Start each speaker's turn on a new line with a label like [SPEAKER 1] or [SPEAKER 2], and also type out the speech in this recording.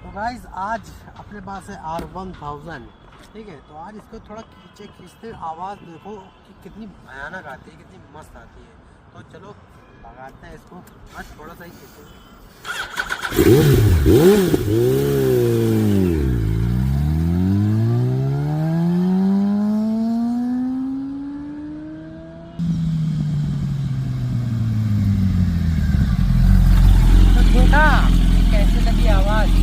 [SPEAKER 1] तो गाइस आज अपने पास है R1000, ठीक है। तो आज इसको थोड़ा खींचते आवाज़ देखो कि कितनी भयानक आती है, कितनी मस्त आती है। तो चलो लगाते हैं इसको, आज थोड़ा सा ही खींचेंगे। तो देखा कैसे लगी आवाज़।